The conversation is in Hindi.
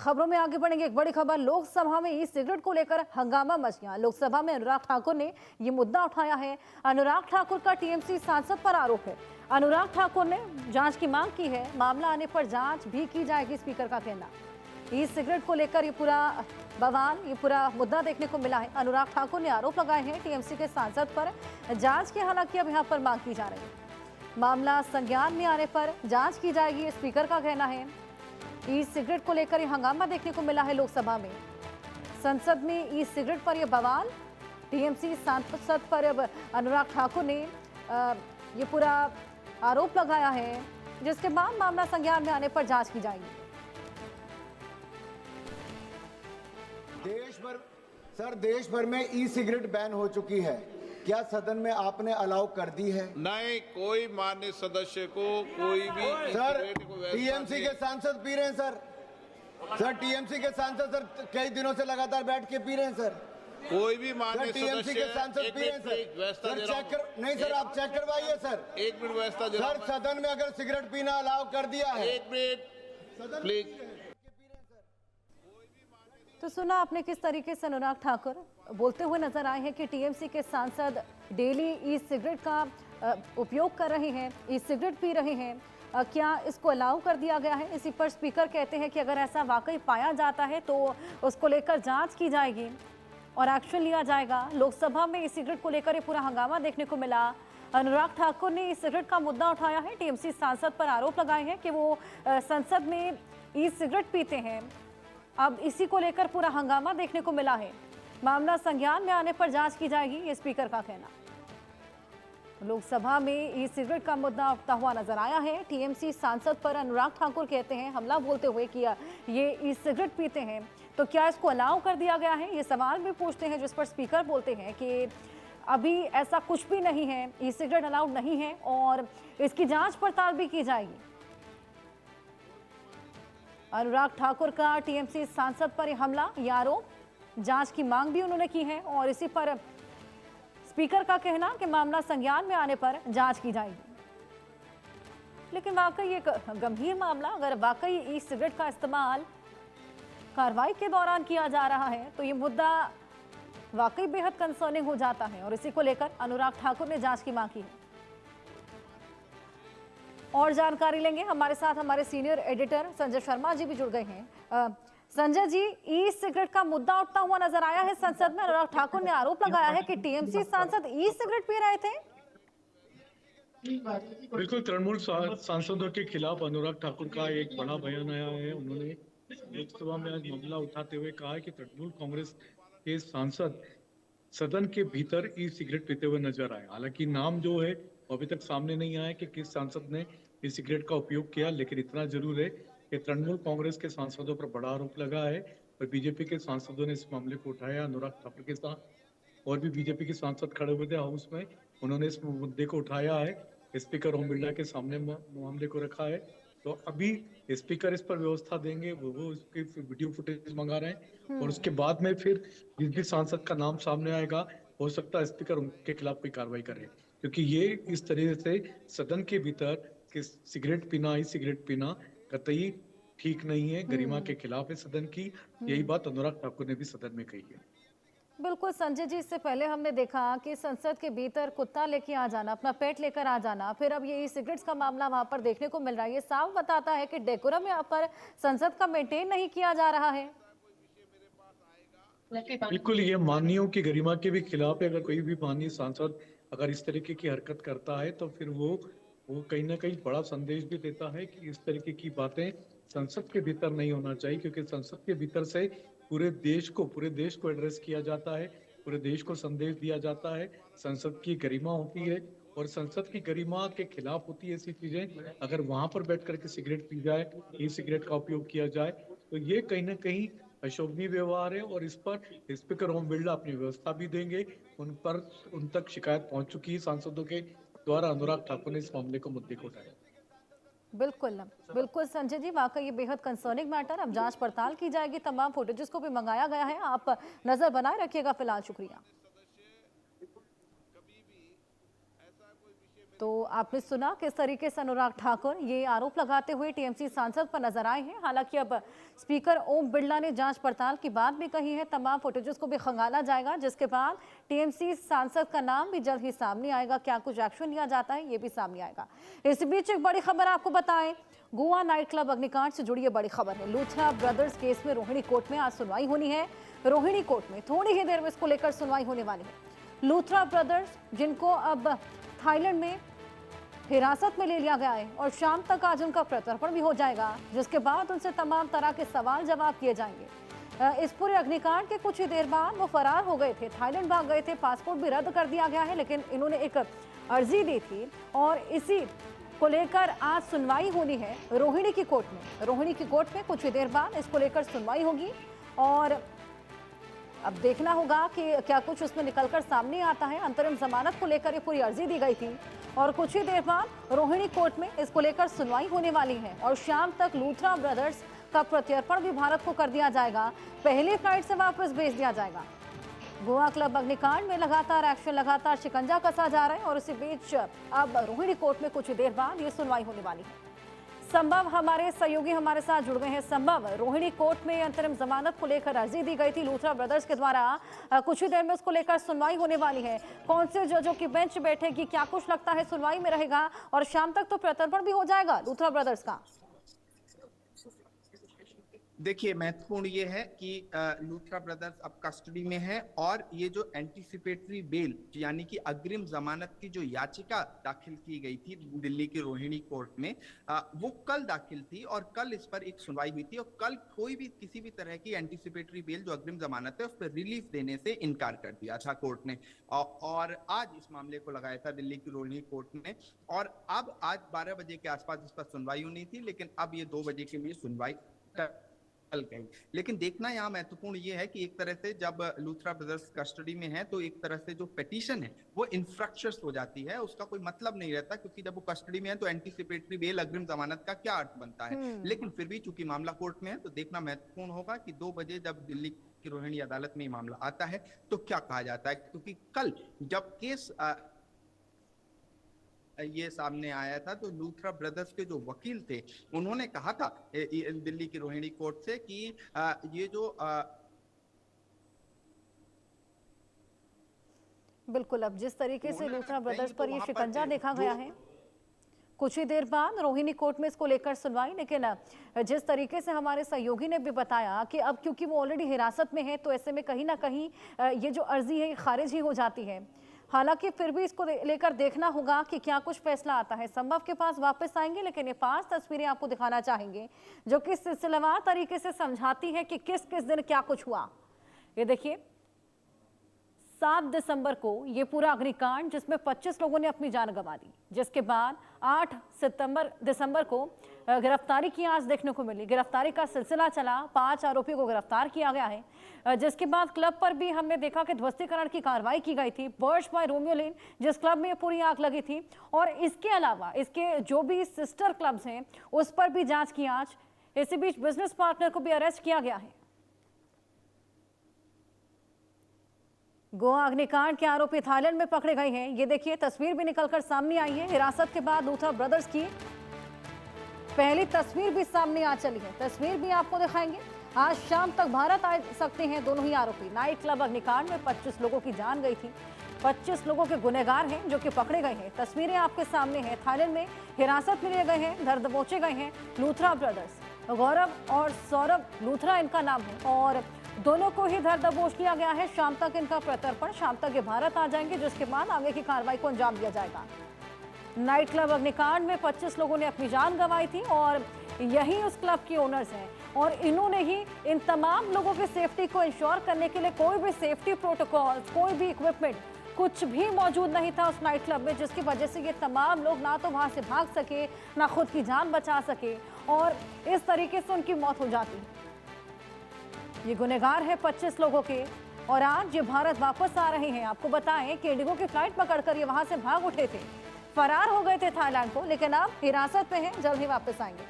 खबरों में आगे बढ़ेंगे। एक बड़ी खबर, लोकसभा में ई सिगरेट को लेकर हंगामा मच गया। लोकसभा में अनुराग ठाकुर ने ये मुद्दा उठाया है। अनुराग ठाकुर का टीएमसी सांसद पर आरोप है। अनुराग ठाकुर ने जांच की मांग की है। मामला आने पर जांच भी की जाएगी, स्पीकर का कहना। ई सिगरेट को लेकर ये पूरा बवाल, ये पूरा मुद्दा देखने को मिला है। अनुराग ठाकुर ने आरोप लगाए हैं टीएमसी के सांसद पर। जांच की हालांकि अब यहाँ पर मांग की जा रही है। मामला संज्ञान में आने पर जांच की जाएगी, स्पीकर का कहना है। ई सिगरेट को लेकर ये हंगामा देखने को मिला है लोकसभा में। संसद में ई सिगरेट पर यह बवाल, टीएमसी सांसद पर अब अनुराग ठाकुर ने ये पूरा आरोप लगाया है, जिसके बाद मामला संज्ञान में आने पर जांच की जाएगी। देश भर में ई सिगरेट बैन हो चुकी है। क्या सदन में आपने अलाउ कर दी है? नहीं, कोई मान्य सदस्य को कोई भी सर टीएमसी के सांसद पी रहे हैं सर टीएमसी के सांसद सर कई दिनों से लगातार बैठ के पी रहे हैं सर। कोई भी मान्य टीएमसी के सांसद पी रहे हैं सर चेक कर, नहीं सर आप चेक करवाइए सर। एक मिनट व्यवस्था सर सदन में अगर सिगरेट पीना अलाउ कर दिया है, एक मिनट प्लीज। तो सुना आपने किस तरीके से अनुराग ठाकुर बोलते हुए नजर आए हैं कि टीएमसी के सांसद डेली ई सिगरेट का उपयोग कर रहे हैं, ई सिगरेट पी रहे हैं। क्या इसको अलाउ कर दिया गया है? इसी पर स्पीकर कहते हैं कि अगर ऐसा वाकई पाया जाता है तो उसको लेकर जांच की जाएगी और एक्शन लिया जाएगा। लोकसभा में ई सिगरेट को लेकर ये पूरा हंगामा देखने को मिला। अनुराग ठाकुर ने ई सिगरेट का मुद्दा उठाया है। टीएमसी सांसद पर आरोप लगाए हैं कि वो संसद में ई सिगरेट पीते हैं। अब इसी को लेकर पूरा हंगामा देखने को मिला है। मामला संज्ञान में आने पर जांच की जाएगी, ये स्पीकर का कहना। लोकसभा में ई सिगरेट का मुद्दा उठता हुआ नजर आया है। टीएमसी सांसद पर अनुराग ठाकुर कहते हैं, हमला बोलते हुए कि ये ई सिगरेट पीते हैं, तो क्या इसको अलाउ कर दिया गया है? ये सवाल भी पूछते हैं, जिस पर स्पीकर बोलते हैं कि अभी ऐसा कुछ भी नहीं है, ई सिगरेट अलाउड नहीं है और इसकी जांच पड़ताल भी की जाएगी। अनुराग ठाकुर का टीएमसी सांसद पर हमला, ये आरोप, जांच की मांग भी उन्होंने की है और इसी पर स्पीकर का कहना कि मामला संज्ञान में आने पर जांच की जाएगी। लेकिन वाकई एक गंभीर मामला, अगर वाकई ई सिगरेट का इस्तेमाल कार्रवाई के दौरान किया जा रहा है तो ये मुद्दा वाकई बेहद कंसर्निंग हो जाता है और इसी को लेकर अनुराग ठाकुर ने जांच की मांग की है। और जानकारी लेंगे, हमारे साथ हमारे सीनियर एडिटर संजय शर्मा जी भी जुड़ गए हैं। संजय जी, ई सिगरेट का मुद्दा उठता हुआ नजर आया है संसद में। अनुराग ठाकुर ने आरोप लगाया है कि टीएमसी सांसद ई सिगरेट पी रहे थे। बिल्कुल, तृणमूल सांसदों के खिलाफ अनुराग ठाकुर का एक बड़ा बयान आया है। उन्होंने लोकसभा में आज मामला उठाते हुए कहा है कि तृणमूल कांग्रेस के सांसद सदन के भीतर ई सिगरेट पीते हुए नजर आए। हालांकि नाम जो है अभी तक सामने नहीं आया कि किस सांसद ने ई सिगरेट का उपयोग किया, लेकिन इतना जरूर है कि तृणमूल कांग्रेस के सांसदों पर बड़ा आरोप लगा है और बीजेपी के सांसदों ने इस मामले को उठाया। अनुराग ठाकुर के साथ और भी बीजेपी के सांसद खड़े हुए थे हाउस में, उन्होंने इस मुद्दे को उठाया है। स्पीकर ओम बिरला के सामने मामले को रखा है, तो अभी स्पीकर इस पर व्यवस्था देंगे। वो इसकी वीडियो फुटेज मंगा रहे हैं और उसके बाद में फिर जिस भी सांसद का नाम सामने आएगा, हो सकता है स्पीकर उनके खिलाफ कोई कार्रवाई करे, क्योंकि ये इस तरह से सदन के भीतर कि सिगरेट पीना, ई सिगरेट पीना कतई ठीक नहीं है, गरिमा के खिलाफ है सदन की। यही बात अनुराग ठाकुर ने भी सदन में कही है। बिल्कुल संजय जी, इससे पहले हमने देखा कि संसद के भीतर कुत्ता लेके आ जाना, अपना पेट लेकर आ जाना, फिर अब ये ई सिगरेट्स का मामला वहां पर देखने को मिल रहा है। ये साफ बताता है कि डेकोरम यहाँ पर संसद का मेंटेन नहीं किया जा रहा है। बिल्कुल, ये माननीयों की गरिमा के भी खिलाफ है। अगर कोई भी माननीय सांसद अगर इस तरीके की हरकत करता है तो फिर वो कहीं ना कहीं बड़ा संदेश भी देता है कि इस तरीके की बातें संसद के भीतर नहीं होना चाहिए, क्योंकि संसद के भीतर से पूरे देश को एड्रेस किया जाता है, पूरे देश को संदेश दिया जाता है। संसद की गरिमा होती है और संसद की गरिमा के खिलाफ होती है ऐसी चीजें। अगर वहां पर बैठ करके सिगरेट पी जाए, ई सिगरेट का उपयोग किया जाए, तो ये कहीं ना कहीं अशोभनीय व्यवहार है और इस पर स्पीकर ओम बिरला अपनी व्यवस्था भी देंगे। उन तक शिकायत पहुंच चुकी है सांसदों के द्वारा। अनुराग ठाकुर ने इस मामले को मुद्दे को उठाया। बिल्कुल बिल्कुल संजय जी, वाकई ये बेहद कंसर्निंग मैटर। अब जांच पड़ताल की जाएगी, तमाम फुटेजेस को भी मंगाया गया है। आप नजर बनाए रखिएगा। फिलहाल शुक्रिया। तो आपने सुना किस तरीके से अनुराग ठाकुर ये आरोप लगाते हुए टीएमसी सांसद पर नजर आए हैं। हालांकि अब स्पीकर ओम बिरला ने जांच पड़ताल की बात भी कही है, तमाम फुटेजेस को भी खंगाला जाएगा, जिसके बाद टीएमसी सांसद का नाम भी जल्द ही सामने आएगा। क्या कुछ एक्शन लिया जाता है ये भी सामने आएगा। इस बीच एक बड़ी खबर आपको बताएं, गोवा नाइट क्लब अग्निकांड से जुड़ी ये बड़ी खबर है। लूथरा ब्रदर्स केस में रोहिणी कोर्ट में आज सुनवाई होनी है। रोहिणी कोर्ट में थोड़ी ही देर में इसको लेकर सुनवाई होने वाली है। लूथरा ब्रदर्स जिनको अब थाईलैंड में हिरासत में ले लिया गया है और शाम तक आज उनका प्रत्यर्पण भी हो जाएगा, जिसके बाद उनसे तमाम तरह के सवाल जवाब किए जाएंगे। इस पूरे अग्निकांड के कुछ ही देर बाद वो फरार हो गए थे, थाईलैंड भाग गए थे, पासपोर्ट भी रद्द कर दिया गया है, लेकिन इन्होंने एक अर्जी दी थी और इसी को लेकर आज सुनवाई होनी है रोहिणी की कोर्ट में। रोहिणी की कोर्ट में कुछ ही देर बाद इसको लेकर सुनवाई होगी और अब देखना होगा कि क्या कुछ उसमें निकलकर सामने आता है। अंतरिम जमानत को लेकर ये पूरी अर्जी दी गई थी और कुछ ही देर बाद रोहिणी कोर्ट में इसको लेकर सुनवाई होने वाली है और शाम तक लूथरा ब्रदर्स का प्रत्यर्पण भी भारत को कर दिया जाएगा, पहली फ्लाइट से वापस भेज दिया जाएगा। गोवा क्लब अग्निकांड में लगातार एक्शन, लगातार शिकंजा कसा जा रहा है और इसी बीच अब रोहिणी कोर्ट में कुछ ही देर बाद ये सुनवाई होने वाली है। संभव हमारे सहयोगी हमारे साथ जुड़ गए हैं। संभव, रोहिणी कोर्ट में अंतरिम जमानत को लेकर अर्जी दी गई थी लूथरा ब्रदर्स के द्वारा, कुछ ही देर में उसको लेकर सुनवाई होने वाली है। कौन से जजों की बेंच बैठेगी, क्या कुछ लगता है सुनवाई में रहेगा और शाम तक तो प्रत्यर्पण भी हो जाएगा लूथरा ब्रदर्स का? देखिए, महत्वपूर्ण ये है कि लूथरा ब्रदर्स अब कस्टडी में है और ये जो एंटीसिपेटरी बेल यानी कि अग्रिम जमानत की जो याचिका दाखिल की गई थी दिल्ली की रोहिणी कोर्ट में, वो कल दाखिल थी और कल इस पर एक सुनवाई हुई थी और कल कोई भी किसी भी तरह की एंटीसिपेटरी बेल जो अग्रिम जमानत है उस पर रिलीफ देने से इनकार कर दिया था कोर्ट ने और आज इस मामले को लगाया था दिल्ली की रोहिणी कोर्ट में और अब आज 12 बजे के आसपास इस पर सुनवाई होनी थी, लेकिन अब ये 2 बजे के लिए सुनवाई गई। लेकिन देखना यहाँ महत्वपूर्ण ये है कि एक तरह से जब लूथरा ब्रदर्स कस्टडी में है तो एक तरह से जो पिटीशन है वो इन्फ्रक्शंस हो जाती है, उसका कोई मतलब नहीं रहता, क्योंकि जब वो कस्टडी में है तो एंटीसिपेटरी बेल अग्रिम जमानत का क्या अर्थ बनता है। लेकिन फिर भी चूंकि मामला कोर्ट में है तो देखना महत्वपूर्ण होगा कि 2 बजे जब दिल्ली की रोहिणी अदालत में मामला आता है तो क्या कहा जाता है, क्योंकि कल जब केस ये सामने आया था तो लूथरा ब्रदर्स के जो वकील थे उन्होंने कहा था दिल्ली की रोहिणी कोर्ट से कि ये जो बिल्कुल, अब जिस तरीके से लूथरा ब्रदर्स पर ये शिकंजा देखा गया है, कुछ ही देर बाद रोहिणी कोर्ट में इसको लेकर सुनवाई, लेकिन जिस तरीके से हमारे सहयोगी ने भी बताया कि अब क्योंकि वो ऑलरेडी हिरासत में है तो ऐसे में कहीं ना कहीं ये जो अर्जी है खारिज ही हो जाती है। हालांकि फिर भी इसको लेकर देखना होगा कि क्या कुछ फैसला आता है। संभव के पास वापस आएंगे, लेकिन ये 5 तस्वीरें आपको दिखाना चाहेंगे जो कि सिलसिलेवार तरीके से समझाती है कि किस किस दिन क्या कुछ हुआ। ये देखिए, 7 दिसंबर को ये पूरा अग्निकांड जिसमें 25 लोगों ने अपनी जान गंवा दी, जिसके बाद 8 दिसंबर को गिरफ्तारी की आज देखने को मिली। गिरफ्तारी का सिलसिला चला, 5 आरोपियों को गिरफ्तार किया गया है, जिसके बाद क्लब पर भी हमने देखा कि ध्वस्तीकरण की कार्रवाई की गई थी। बर्च बाय रोमियो लेन जिस क्लब में पूरी आग लगी थी और इसके अलावा इसके जो भी सिस्टर क्लब्स हैं उस पर भी जांच की आज। इसी बीच बिजनेस पार्टनर को भी अरेस्ट किया गया है। गोवा अग्निकांड के आरोपी थाईलैंड में पकड़े गए हैं। ये देखिए, तस्वीर भी निकलकर सामने आई है। हिरासत के बाद लूथरा ब्रदर्स की पहली तस्वीर भी सामने आ चली है। तस्वीर भी आपको दिखाएंगे। आज शाम तक भारत आ सकते हैं दोनों ही आरोपी। नाइट क्लब अग्निकांड में 25 लोगों की जान गई थी। 25 लोगों के गुनहगार हैं जो कि पकड़े गए हैं। तस्वीरें आपके सामने हैं। थाईलैंड में हिरासत में लिए गए हैं, धर दबोचे गए हैं लूथरा ब्रदर्स। गौरव और सौरभ लूथरा इनका नाम है और दोनों को ही धर दबोच लिया गया है। शाम तक इनका प्रत्यर्पण, शाम तक ये भारत आ जाएंगे, जिसके बाद आगे की कार्रवाई को अंजाम दिया जाएगा। नाइट क्लब अग्निकांड में 25 लोगों ने अपनी जान गंवाई थी और यही उस क्लब के ओनर्स हैं और इन्होंने ही इन तमाम लोगों की सेफ्टी को इंश्योर करने के लिए कोई भी सेफ्टी प्रोटोकॉल, कोई भी इक्विपमेंट कुछ भी मौजूद नहीं था उस नाइट क्लब में, जिसकी वजह से ये तमाम लोग ना तो वहां से भाग सके, ना खुद की जान बचा सके और इस तरीके से उनकी मौत हो जाती। ये गुनहगार है 25 लोगों के और आज ये भारत वापस आ रहे हैं। आपको बताएं कि इंडिगो की फ्लाइट पकड़कर ये वहां से भाग उठे थे, फरार हो गए थे थाईलैंड को, लेकिन अब हिरासत में हैं, जल्द ही वापस आएंगे।